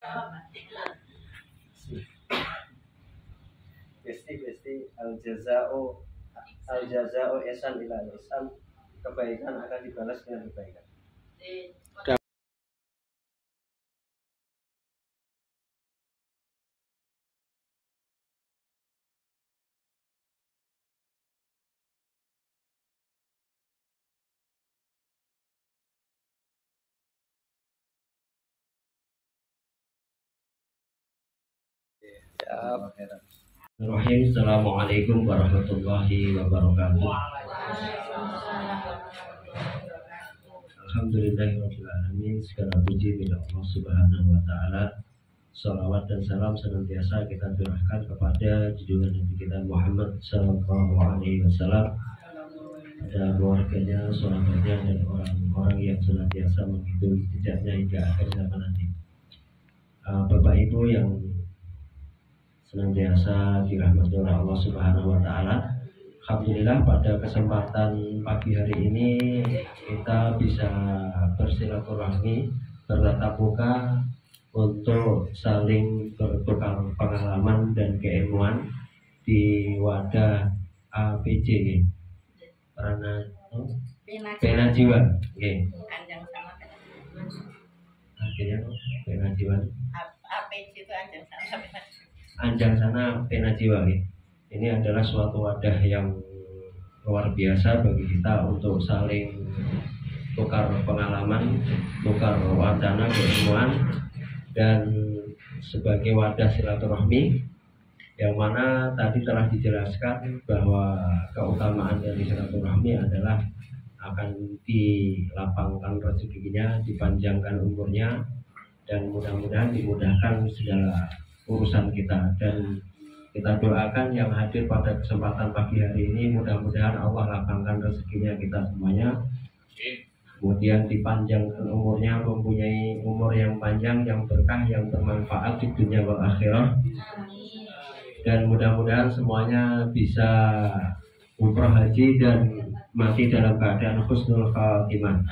Besti al jazao ihsan ila ihsan, kebaikan akan dibalas dengan kebaikan. Assalamualaikum warahmatullahi wabarakatuh. Alhamdulillahirabbil alamin, segala puji milik Allah Subhanahu wa taala. Salawat dan salam senantiasa kita curahkan kepada junjungan Nabi kita Muhammad sallallahu alaihi wasallam, pada keluarganya, sahabatnya, dan orang-orang yang senantiasa mengikuti jejaknya hingga akhir zaman nanti. Bapak Ibu yang senantiasa dirahmati oleh Allah Subhanahu wa taala, alhamdulillah pada kesempatan pagi hari ini kita bisa bersilaturahmi, bertatap muka untuk saling bertukar pengalaman dan keilmuan di wadah APJ Pena Jiwa. Akhirnya Pena Jiwa. APJ itu Anjang Sana Pena Jiwa. Ini adalah suatu wadah yang luar biasa bagi kita untuk saling tukar pengalaman, tukar wacana, keilmuan, dan sebagai wadah silaturahmi yang mana tadi telah dijelaskan bahwa keutamaan dari silaturahmi adalah akan dilapangkan rezekinya, dipanjangkan umurnya, dan mudah-mudahan dimudahkan segala urusan kita. Dan kita doakan yang hadir pada kesempatan pagi hari ini, mudah-mudahan Allah lapangkan rezekinya kita semuanya, kemudian dipanjangkan umurnya, mempunyai umur yang panjang, yang berkah, yang bermanfaat di dunia wal akhirah, dan mudah-mudahan semuanya bisa umroh haji dan mati dalam keadaan husnul khatimah.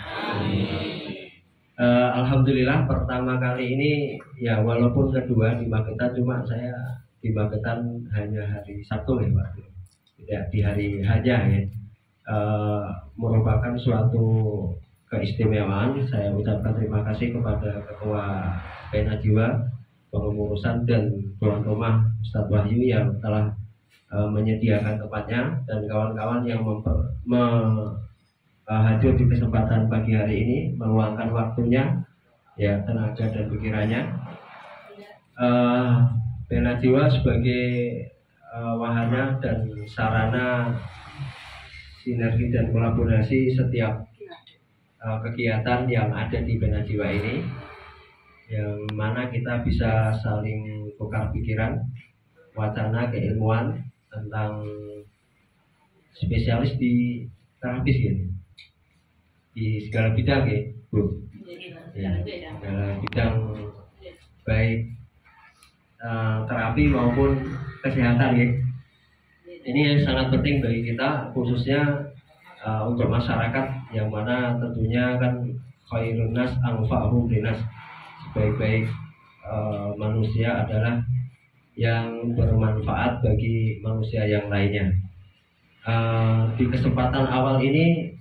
Alhamdulillah pertama kali ini ya, walaupun kedua di Magetan, cuma saya di Magetan hanya hari Sabtu ya Pak, tidak di hari haja ya. Merupakan suatu keistimewaan. Saya ucapkan terima kasih kepada Ketua Pena Jiwa, pengurusan, dan tuan rumah Ustadz Wahyu yang telah menyediakan tempatnya, dan kawan-kawan yang hadir di kesempatan pagi hari ini, meluangkan waktunya, ya, tenaga dan pikirannya. Pena Jiwa sebagai wahana dan sarana sinergi dan kolaborasi setiap kegiatan yang ada di Pena Jiwa ini, yang mana kita bisa saling tukar pikiran, wacana, keilmuan tentang spesialis di terapis gitu, di segala bidang ya Bu, ya, segala bidang baik terapi maupun kesehatan ya. Ini sangat penting bagi kita, khususnya untuk masyarakat, yang mana tentunya kan khairun nas anfa'uhum linnas, sebaik-baik manusia adalah yang bermanfaat bagi manusia yang lainnya. Di kesempatan awal ini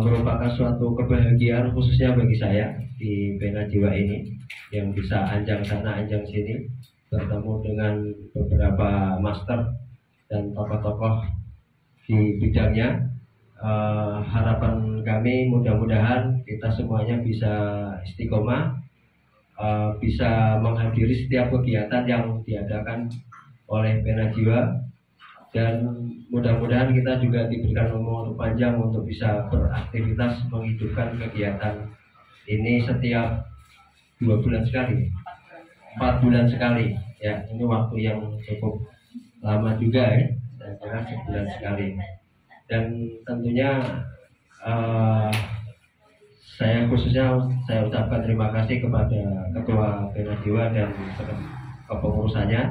merupakan suatu kebahagiaan khususnya bagi saya di Pena Jiwa ini, yang bisa anjang sana anjang sini bertemu dengan beberapa master dan tokoh-tokoh di bidangnya. Harapan kami mudah-mudahan kita semuanya bisa istiqomah, bisa menghadiri setiap kegiatan yang diadakan oleh Pena Jiwa, dan mudah-mudahan kita juga diberikan umur panjang untuk bisa beraktivitas menghidupkan kegiatan ini setiap 2 bulan sekali, 4 bulan sekali ya. Ini waktu yang cukup lama juga ya, saya kira sebulan sekali. Dan tentunya saya ucapkan terima kasih kepada Ketua Pena Jiwa dan kepengurusannya,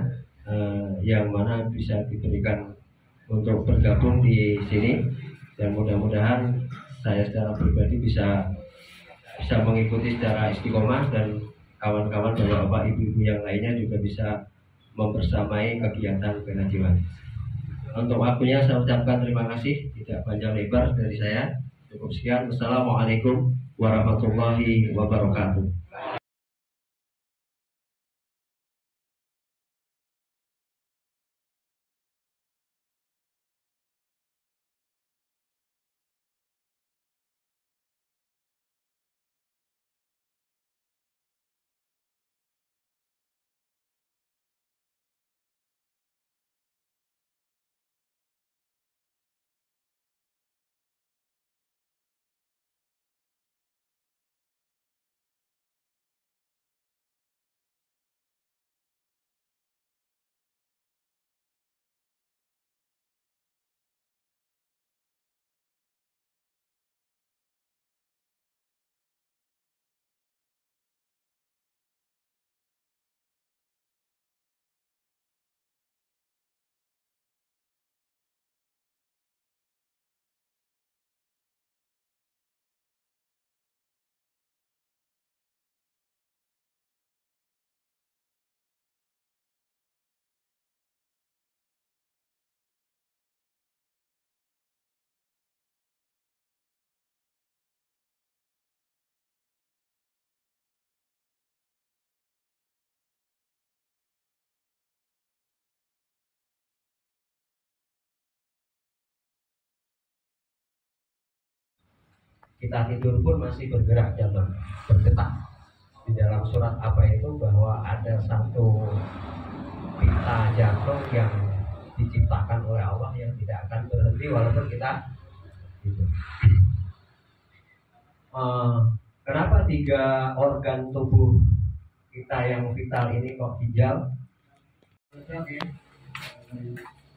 yang mana bisa diberikan untuk bergabung di sini, dan mudah-mudahan saya secara pribadi bisa mengikuti secara istiqomah dan kawan-kawan bapak-bapak ibu-ibu yang lainnya juga bisa membersamai kegiatan pengaji waris. Untuk waktunya saya ucapkan terima kasih, tidak panjang lebar dari saya. Cukup sekian. Wassalamualaikum warahmatullahi wabarakatuh. Kita tidur pun masih bergerak dalam bergetak. Di dalam surat apa itu bahwa ada satu pita jantung yang diciptakan oleh Allah yang tidak akan berhenti walaupun kita tidur. Kenapa 3 organ tubuh kita yang vital ini kok hijau?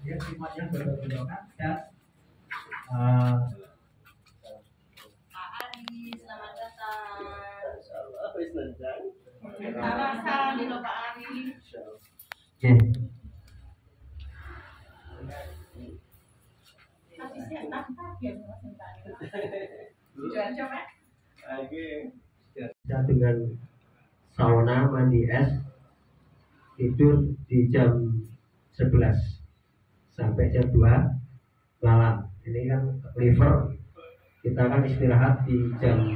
Dia sifatnya berbeda dan selamat datang. Apa senang? Salam di Pak Ari. Habisnya tak ya Mas Jual coba. Dengan sauna, mandi es, tidur di jam 11 sampai jam 2 malam. Ini kan liver kita kan istirahat di jam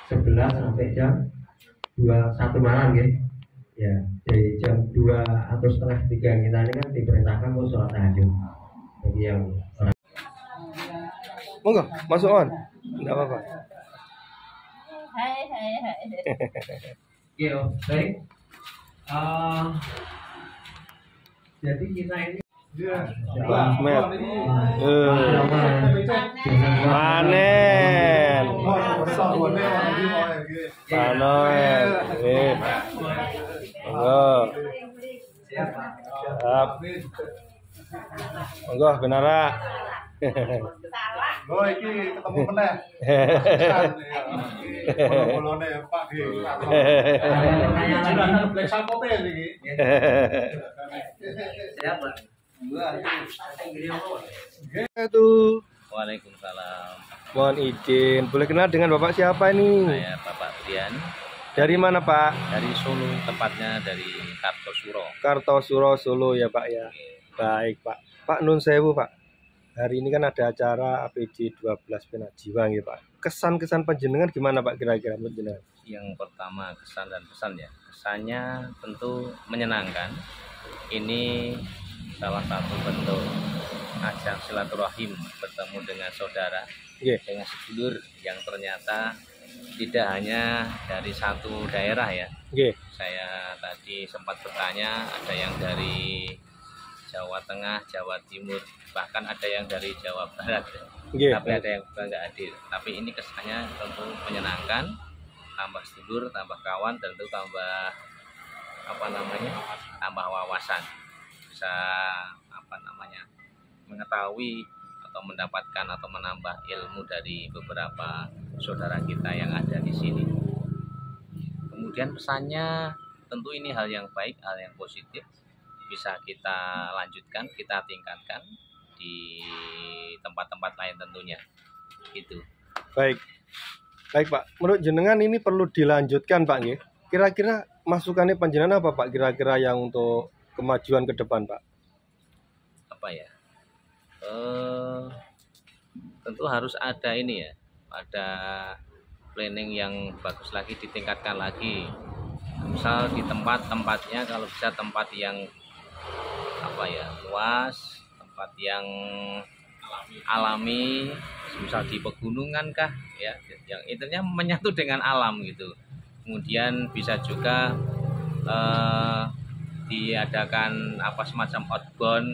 11 sampai jam 1 malam gitu. Ya, dari jam 2 atau setengah 3 kita ini kan diperintahkan untuk sholat tahajud. Bagi yang orang. Monggo, masuk on. Enggak apa-apa. Hai. Oke, baik. Jadi kita ini Ahmed. Panen. Panen. Monggo. Siap. Monggo benara. Oh, iki ketemu meneh. Bolone Pak G. Jenengan Black Sapote iki. siap, Pak. Tuh. Waalaikumsalam. Mohon izin, boleh kenal dengan Bapak siapa ini? Saya Bapak Rian Dari mana Pak? dari Solo, tepatnya dari Kartosuro. Kartosuro Solo ya Pak ya. Baik Pak. Pak Nun Sewu Pak. Hari ini kan ada acara APJ 12 Penajiwa ya Pak. Kesan-kesan panjenengan gimana Pak kira-kira panjenengan? Yang pertama kesan dan pesan ya. Kesannya tentu menyenangkan. Ini salah satu bentuk ajang silaturahim bertemu dengan saudara, dengan sedulur yang ternyata tidak hanya dari satu daerah ya. Saya tadi sempat bertanya, ada yang dari Jawa Tengah, Jawa Timur, bahkan ada yang dari Jawa Barat, tapi ada yang juga nggak hadir. Tapi ini kesannya tentu menyenangkan, tambah sedulur, tambah kawan, tentu tambah tambah wawasan, bisa mengetahui atau mendapatkan atau menambah ilmu dari beberapa saudara kita yang ada di sini. Kemudian pesannya tentu ini hal yang baik, hal yang positif, bisa kita lanjutkan, kita tingkatkan di tempat-tempat lain tentunya. Itu. Baik Pak. Menurut jenengan ini perlu dilanjutkan Pak nggih. Kira-kira masukannya panjenengan apa Pak? Kira-kira yang untuk kemajuan ke depan Pak? Apa ya? Tentu harus ada ini ya, ada planning yang bagus lagi, ditingkatkan lagi. Misal di tempatnya kalau bisa tempat yang apa ya, luas, tempat yang alami, misal di pegunungan kah ya, yang intinya menyatu dengan alam gitu. Kemudian bisa juga diadakan apa semacam outbound.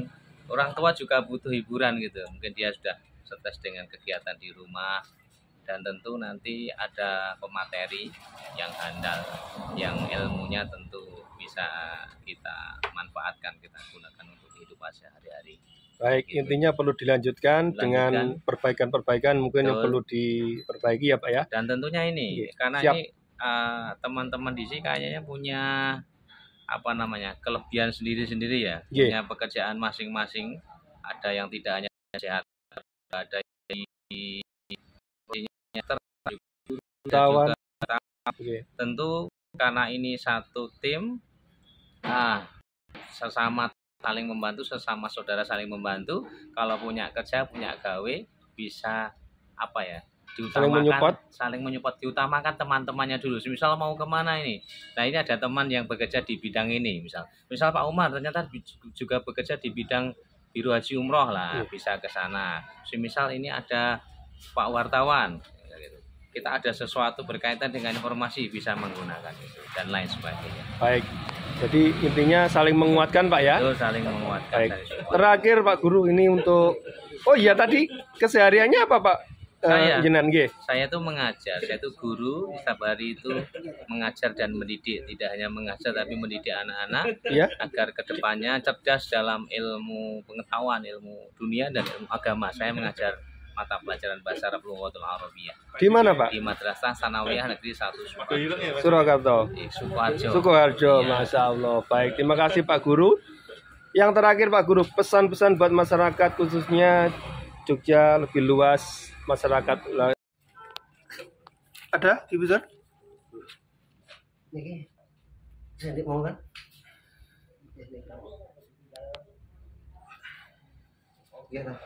Orang tua juga butuh hiburan gitu, mungkin dia sudah stres dengan kegiatan di rumah, dan tentu nanti ada pemateri yang handal, yang ilmunya tentu bisa kita manfaatkan, kita gunakan untuk kehidupan sehari-hari. Baik, Gitu. intinya perlu dilanjutkan dengan perbaikan-perbaikan mungkin yang Betul. perlu diperbaiki ya Pak ya. Dan tentunya ini, Iya, karena siap. ini teman-teman di sini kayaknya punya apa namanya, kelebihan sendiri-sendiri ya, Iya. punya pekerjaan masing-masing. Ada yang tidak hanya sehat, ada yang Tawan. juga. Oke. Tentu karena ini satu tim, sesama saling membantu, sesama saudara saling membantu. Kalau punya kerja, punya gawe, bisa apa ya, saling menyupport, diutamakan teman-temannya dulu. Misal mau kemana ini, nah ini ada teman yang bekerja di bidang ini, misal Pak Umar ternyata juga bekerja di bidang Biro Haji Umroh lah, bisa ke sana. Misal ini ada Pak wartawan, kita ada sesuatu berkaitan dengan informasi, bisa menggunakan itu dan lain sebagainya. Baik. Jadi intinya saling menguatkan Pak ya. Itu saling menguatkan. Baik. Terakhir Pak Guru, ini untuk tadi kesehariannya apa Pak? Jenengan nggih. Saya itu mengajar, saya itu guru, setiap hari itu mengajar dan mendidik, tidak hanya mengajar tapi mendidik anak-anak Ya. agar kedepannya cerdas dalam ilmu pengetahuan, ilmu dunia dan ilmu agama. Saya mengajar mata pelajaran bahasa Arab Lughatul Arabiyah Di mana Pak? di Madrasah Sanawiyah Negeri 1 Sukoharjo. Surakarta. Sukoharjo, Iya. Masya Allah. Baik, terima kasih Pak Guru. Yang terakhir Pak Guru, pesan-pesan buat masyarakat khususnya Jogja lebih luas, masyarakat. Ada Ibu Zar? Ini saya mau kan? Iya kan?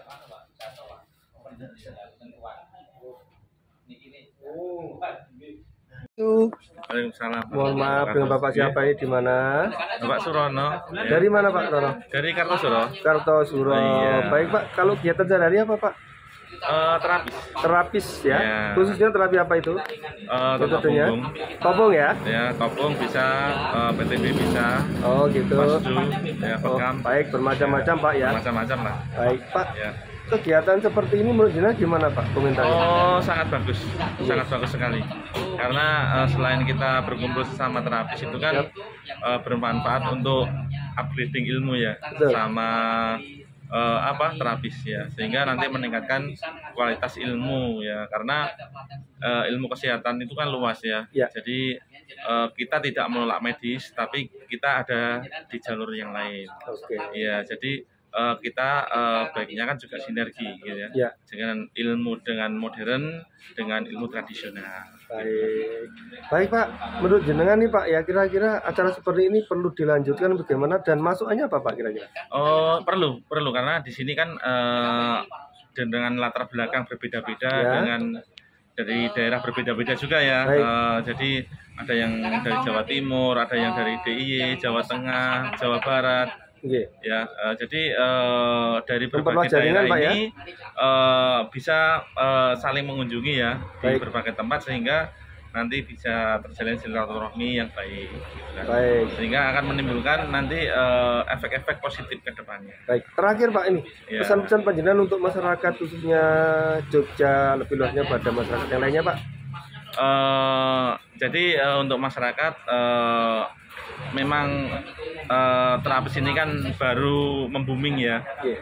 Waalaikumsalam. Mohon maaf dengan Bapak siapa ini di mana? Bapak Surono. Ya. Dari mana Pak Rono? Dari Kartosuro. Kartosuro. Iya. Baik Pak, kalau kegiatan sehari-hari apa Pak? Terapis. Terapis ya. Iya. Khususnya terapi apa itu? Metodenya? Topung. Topung ya? Ya, topung bisa, PTB bisa, Oh gitu. pasdu, ya, Oh, pekam, baik, bermacam-macam Pak ya. macam-macam lah. Baik Pak, Ya. kegiatan seperti ini menurut jenengan gimana Pak komentarnya? Oh, sangat bagus sekali. Karena selain kita berkumpul sesama terapis itu kan bermanfaat untuk upgrading ilmu ya, Betul. sama terapis ya, sehingga nanti meningkatkan kualitas ilmu ya, karena ilmu kesehatan itu kan luas ya. Ya. Jadi kita tidak menolak medis, tapi kita ada di jalur yang lain. Oke. Ya, jadi kita baiknya kan juga sinergi gitu ya. Ya. Dengan ilmu dengan modern dengan ilmu tradisional. Baik. Baik Pak, menurut jenengan nih Pak ya, kira-kira acara seperti ini perlu dilanjutkan bagaimana dan masukannya apa Pak kira-kira? Oh, perlu karena di sini kan dengan latar belakang berbeda-beda, Ya. dengan dari daerah berbeda-beda juga ya. Baik. Jadi ada yang dari Jawa Timur, ada yang dari DIY, Jawa Tengah, Jawa Barat. Oke. Ya, jadi dari Memperluas berbagai jaringan, daerah Pak, ya? ini bisa saling mengunjungi ya di Baik. berbagai tempat, sehingga nanti bisa terjalin silaturahmi yang baik, gitu kan. Baik. Sehingga akan menimbulkan nanti efek-efek positif ke depannya. Baik, terakhir Pak ini Ya. pesan-pesan panjenengan untuk masyarakat khususnya Jogja, lebih luasnya pada masyarakat yang lainnya Pak. Jadi untuk masyarakat memang terapis ini kan baru membooming ya. Iya.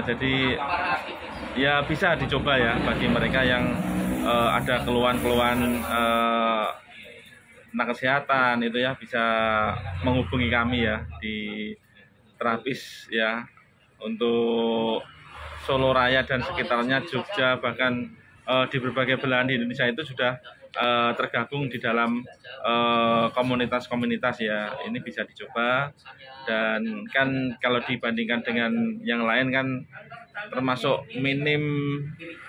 Jadi ya bisa dicoba ya bagi mereka yang ada keluhan-keluhan tentang kesehatan itu ya, bisa menghubungi kami ya di terapis ya, untuk Solo Raya dan sekitarnya, Jogja, bahkan di berbagai belahan di Indonesia itu sudah tergabung di dalam komunitas-komunitas ya, ini bisa dicoba. Dan kan kalau dibandingkan dengan yang lain kan termasuk minim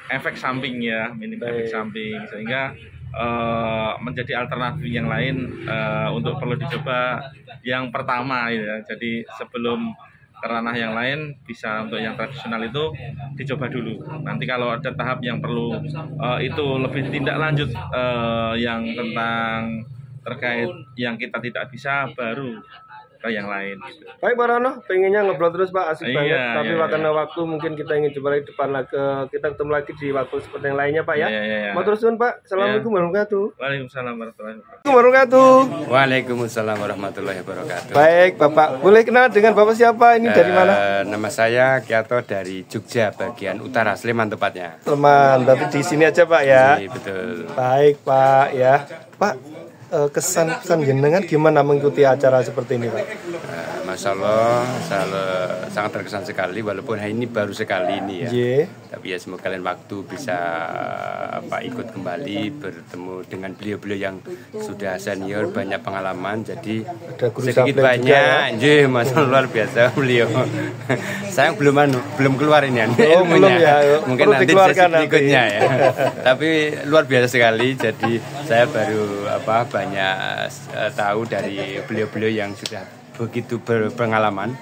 efek samping ya, efek samping, sehingga menjadi alternatif yang lain untuk perlu dicoba yang pertama ya. Jadi sebelum ke ranah yang lain, bisa untuk yang tradisional itu dicoba dulu. Nanti kalau ada tahap yang perlu itu lebih tindak lanjut yang tentang terkait yang kita tidak bisa, baru ke yang lain gitu. Baik Pak Rono, pengennya ngobrol terus Pak, asik banget. Iya, Tapi iya, karena waktu mungkin kita ingin coba lagi depan lagi, kita ketemu lagi di waktu seperti yang lainnya Pak ya. Iya. Mau terus Pak. Assalamualaikum warahmatullahi wabarakatuh. Waalaikumsalam warahmatullahi wabarakatuh. Wabarakatuh. Waalaikumsalam warahmatullahi wabarakatuh. Baik Bapak, boleh kenal dengan Bapak siapa? Ini dari mana? Nama saya Kiato dari Jogja, bagian utara, Sleman tepatnya. Teman, tapi di sini aja Pak ya. Iya, betul. Baik Pak ya. Pak, kesan jenengan gimana mengikuti acara seperti ini Pak? Masya Allah, sangat terkesan sekali, walaupun hari ini baru sekali ini ya. Iya. Tapi ya semoga lain waktu bisa ikut kembali, bertemu dengan beliau-beliau yang sudah senior, banyak pengalaman, jadi Ada guru sedikit sableng banyak, juga, Masya Allah, luar biasa beliau. Saya belum keluar ini Oh, belum ya. Mungkin Perlu nanti dikeluarkan sesi nanti. berikutnya ya. Tapi luar biasa sekali, jadi saya baru banyak tahu dari beliau-beliau yang sudah begitu berpengalaman,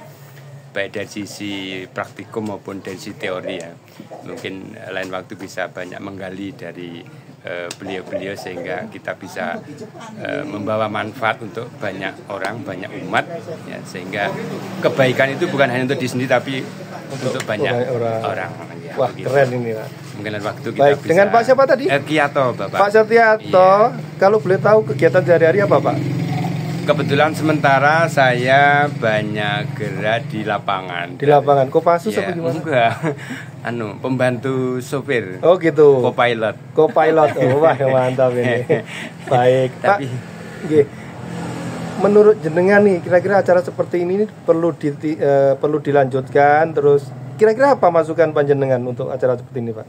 baik dari sisi praktikum maupun dari sisi teori ya. Mungkin lain waktu bisa banyak menggali dari beliau-beliau sehingga kita bisa membawa manfaat untuk banyak orang, banyak umat ya, sehingga kebaikan itu bukan hanya untuk diri sendiri tapi untuk banyak orang ya. Wah, begitu. keren ini Pak. Mungkin lain waktu kita Baik, bisa. dengan Pak siapa tadi? Kiato, Bapak. Pak Setiato. Kalau boleh tahu kegiatan sehari-hari apa Pak? Kebetulan sementara saya banyak gerak di lapangan. Di lapangan, Kopassus Ya, apa gimana? enggak. Pembantu sopir. Oh gitu. Co-pilot. Co-pilot. Oh, wah mantap ini. Baik, Pak. Tapi Nggih. Menurut jenengan nih, kira-kira acara seperti ini perlu dilanjutkan, terus kira-kira apa masukan panjenengan untuk acara seperti ini, Pak?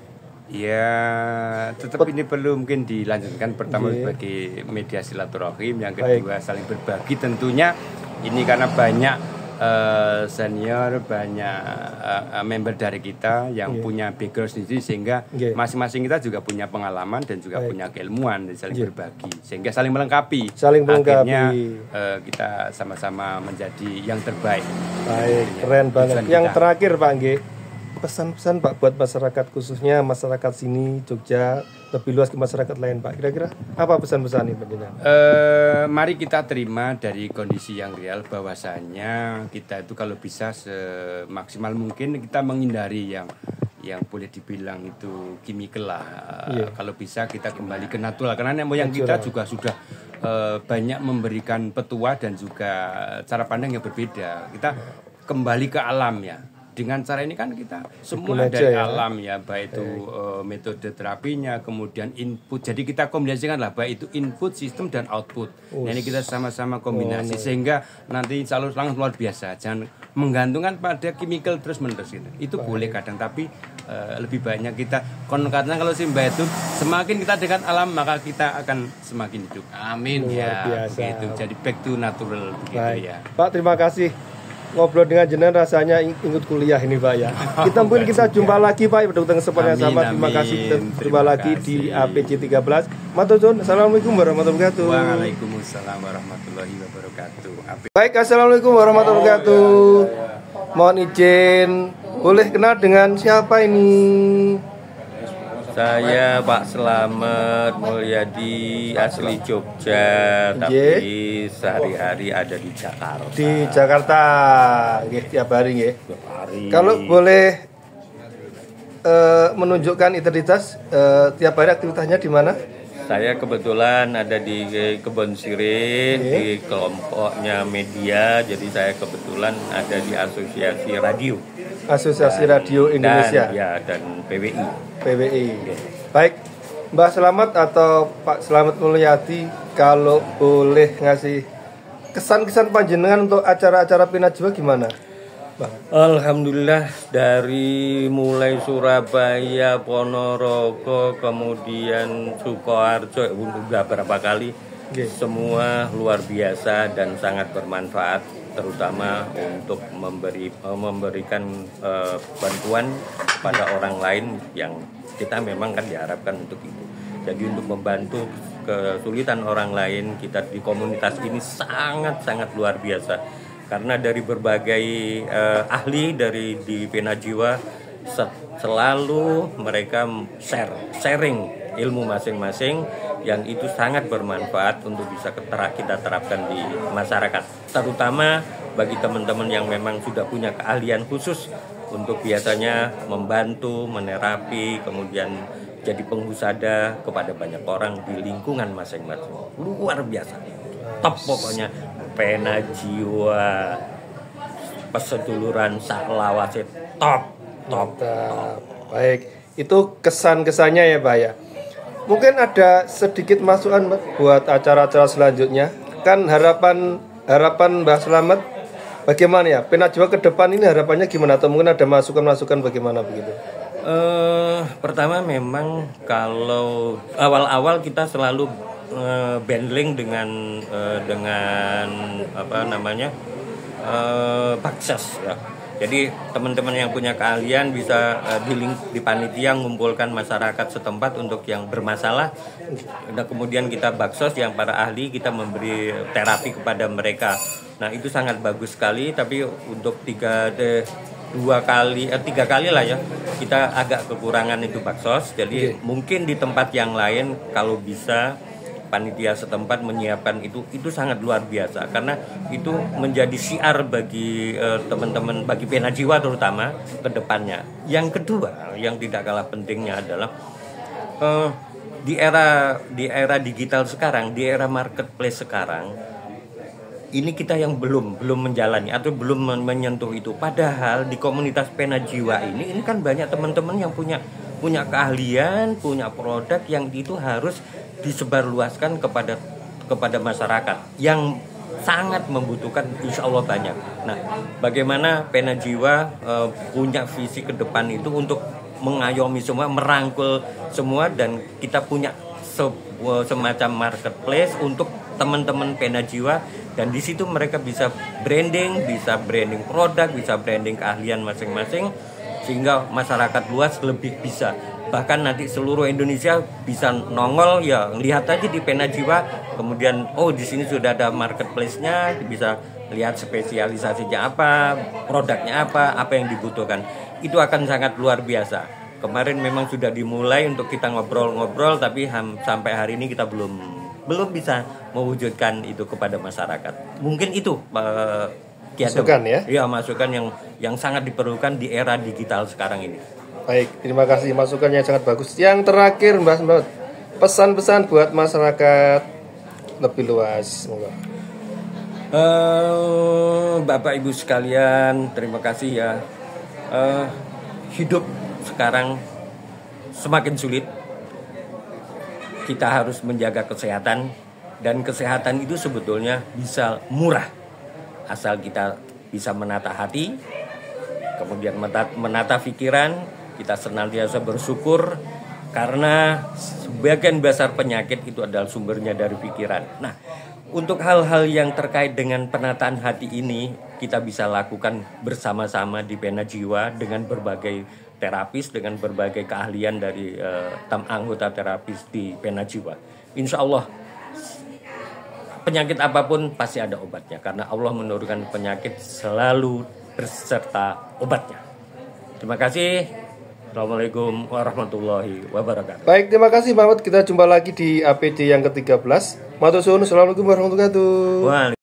ya tetap ini perlu mungkin dilanjutkan. Pertama Oke. sebagai media silaturahim, yang kedua saling berbagi tentunya. Ini karena banyak senior, banyak member dari kita yang punya background sendiri, sehingga masing-masing kita juga punya pengalaman dan juga punya keilmuan, dan saling berbagi sehingga saling melengkapi. Akhirnya kita sama-sama menjadi yang terbaik. Baik, keren banget. Yang terakhir Pak Nggih, pesan-pesan Pak buat masyarakat, khususnya masyarakat sini Jogja, lebih luas ke masyarakat lain Pak. Kira-kira apa pesan-pesan ini Pak? Mari kita terima dari kondisi yang real, bahwasanya kita itu kalau bisa semaksimal mungkin kita menghindari yang boleh dibilang itu kimikal lah. Kalau bisa kita kembali ke natural, karena nenek moyang kita juga sudah banyak memberikan petua dan juga cara pandang yang berbeda. Kita kembali ke alam ya. Dengan cara ini kan kita semua dari alam ya, baik itu metode terapinya, kemudian input. Jadi kita kombinasikan lah, baik itu input, sistem dan output. Nah, ini kita sama-sama kombinasi sehingga nanti insya Allah langsung luar biasa. Jangan menggantungkan pada chemical terus menerus gitu. Itu boleh kadang, tapi lebih banyak kita katanya kalau Simba itu semakin kita dekat alam maka kita akan semakin hidup. Amin. Luar biasa. Begitu. Jadi back to natural begitu ya. Pak, terima kasih. Ngobrol dengan jenengan rasanya ingat kuliah ini Pak ya. Kita jumpa lagi Pak pada kesempatan yang sama. Terima kasih. Kita jumpa lagi di APC 13. Matur suwun. Assalamualaikum warahmatullahi wabarakatuh. Waalaikumsalam warahmatullahi wabarakatuh. Baik, assalamualaikum warahmatullahi wabarakatuh. Mohon izin, boleh kenal dengan siapa ini? Saya Pak Slamet Mulyadi, asli Jogja, tapi sehari-hari ada di Jakarta. Di Jakarta, tiap hari nggih. Kalau boleh menunjukkan identitas, tiap hari aktivitasnya di mana? Saya kebetulan ada di Kebon Sirih, di kelompoknya media, jadi saya kebetulan ada di Asosiasi Radio. Asosiasi Radio Indonesia. Dan PWI. Baik, Mbak Slamet atau Pak Slamet Mulyadi, kalau boleh ngasih kesan-kesan panjenengan untuk acara-acara Pinajiwa gimana? Alhamdulillah, dari mulai Surabaya, Ponorogo, kemudian Sukoharjo, udah berapa kali, semua luar biasa dan sangat bermanfaat, terutama untuk memberikan bantuan kepada orang lain yang kita memang kan diharapkan untuk itu. Jadi untuk membantu kesulitan orang lain, kita di komunitas ini sangat-sangat luar biasa. Karena dari berbagai ahli di Pena Jiwa selalu mereka sharing ilmu masing-masing yang itu sangat bermanfaat untuk bisa kita terapkan di masyarakat. Terutama bagi teman-teman yang memang sudah punya keahlian khusus untuk biasanya membantu, menerapi, kemudian jadi penghusada kepada banyak orang di lingkungan masing-masing. Luar biasa. Top pokoknya. Pena Jiwa Peseduluran Saklawase top. Baik, itu kesan-kesannya ya Pak ya. Mungkin ada sedikit masukan buat acara-acara selanjutnya. Kan harapan Mbah Slamet bagaimana ya? Pena Jiwa ke depan ini harapannya gimana? Atau mungkin ada masukan-masukan bagaimana begitu? Pertama memang kalau awal-awal kita selalu bundling dengan apa namanya baksos ya. Jadi teman-teman yang punya keahlian bisa di panitia mengumpulkan masyarakat setempat untuk yang bermasalah. Dan kemudian kita baksos yang para ahli, kita memberi terapi kepada mereka. Nah itu sangat bagus sekali. Tapi untuk tiga kali lah ya kita agak kekurangan itu baksos. Jadi mungkin di tempat yang lain kalau bisa panitia setempat menyiapkan itu sangat luar biasa karena itu menjadi syiar bagi teman-teman, bagi Pena Jiwa terutama ke depannya. Yang kedua yang tidak kalah pentingnya adalah di era digital sekarang, di era marketplace sekarang ini kita yang belum menjalani atau belum menyentuh itu. Padahal di komunitas Pena Jiwa ini kan banyak teman-teman yang punya keahlian, punya produk yang itu harus disebarluaskan kepada masyarakat yang sangat membutuhkan, insya Allah banyak. Nah, bagaimana Pena Jiwa punya visi ke depan itu untuk mengayomi semua, merangkul semua, dan kita punya semacam marketplace untuk teman-teman Pena Jiwa, dan di situ mereka bisa branding produk, bisa branding keahlian masing-masing, sehingga masyarakat luas lebih bisa. Bahkan nanti seluruh Indonesia bisa nongol ya, lihat aja di Pena Jiwa, kemudian di sini sudah ada marketplace-nya, bisa lihat spesialisasinya apa, produknya apa yang dibutuhkan. Itu akan sangat luar biasa. Kemarin memang sudah dimulai untuk kita ngobrol-ngobrol, tapi sampai hari ini kita belum bisa mewujudkan itu kepada masyarakat. Mungkin itu masukan ya? Iya, masukan yang sangat diperlukan di era digital sekarang ini. Baik, terima kasih, masukannya sangat bagus. Yang terakhir Mbak Slamet, pesan-pesan buat masyarakat lebih luas. Bapak Ibu sekalian, terima kasih ya. Hidup sekarang semakin sulit. Kita harus menjaga kesehatan, dan kesehatan itu sebetulnya bisa murah asal kita bisa menata hati, kemudian menata pikiran. Kita senantiasa bersyukur karena sebagian besar penyakit itu adalah sumbernya dari pikiran. Nah, untuk hal-hal yang terkait dengan penataan hati ini kita bisa lakukan bersama-sama di Pena Jiwa dengan berbagai terapis, dengan berbagai keahlian dari anggota terapis di Pena Jiwa. Insya Allah penyakit apapun pasti ada obatnya, karena Allah menurunkan penyakit selalu berserta obatnya. Terima kasih. Assalamualaikum warahmatullahi wabarakatuh. Baik, terima kasih Pak. Kita jumpa lagi di APD yang ke-13. Matur suwun. Assalamualaikum warahmatullahi wabarakatuh.